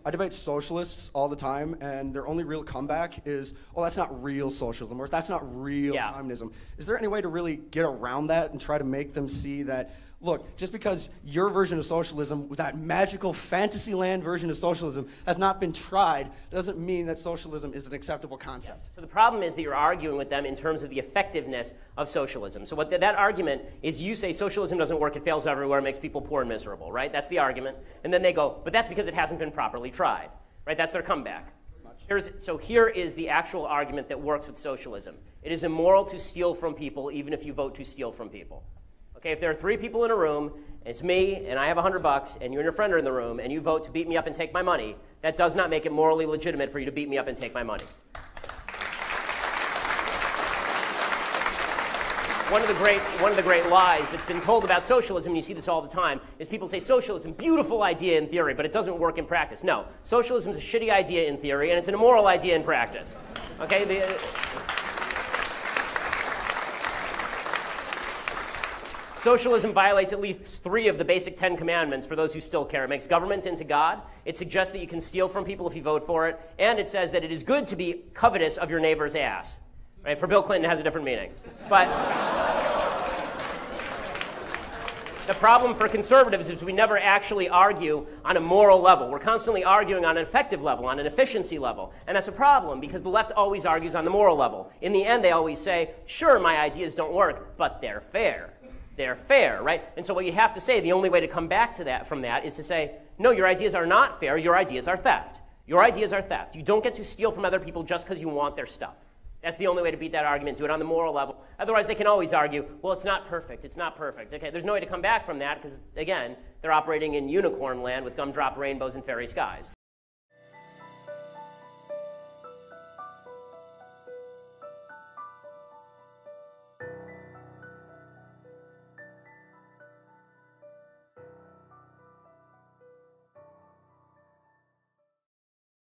I debate socialists all the time, and their only real comeback is, oh, that's not real socialism, or that's not real communism. Is there any way to really get around that and try to make them see that, look, just because your version of socialism, that magical fantasy land version of socialism, has not been tried, doesn't mean that socialism is an acceptable concept? Yes. So the problem is that you're arguing with them in terms of the effectiveness of socialism. So what that argument is, you say socialism doesn't work, it fails everywhere, it makes people poor and miserable, right? That's the argument. And then they go, but that's because it hasn't been properly tried, right? That's their comeback. So here is the actual argument that works with socialism. It is immoral to steal from people, even if you vote to steal from people. Okay, if there are 3 people in a room, and it's me, and I have $100, and you and your friend are in the room, and you vote to beat me up and take my money, that does not make it morally legitimate for you to beat me up and take my money. One of the great lies that's been told about socialism, and you see this all the time, is people say socialism, beautiful idea in theory, but it doesn't work in practice. No, socialism is a shitty idea in theory, and it's an immoral idea in practice. Okay, socialism violates at least 3 of the basic 10 commandments for those who still care. It makes government into God. It suggests that you can steal from people if you vote for it. And it says that it is good to be covetous of your neighbor's ass. Right? For Bill Clinton, it has a different meaning. But the problem for conservatives is we never actually argue on a moral level. We're constantly arguing on an effective level, on an efficiency level. And that's a problem because the left always argues on the moral level. In the end, they always say, sure, my ideas don't work, but they're fair. They're fair, right? And so what you have to say, the only way to come back to that from that is to say, no, your ideas are not fair, your ideas are theft. Your ideas are theft. You don't get to steal from other people just because you want their stuff. That's the only way to beat that argument, do it on the moral level. Otherwise, they can always argue, well, it's not perfect, it's not perfect. Okay, there's no way to come back from that because, again, they're operating in unicorn land with gumdrop rainbows and fairy skies.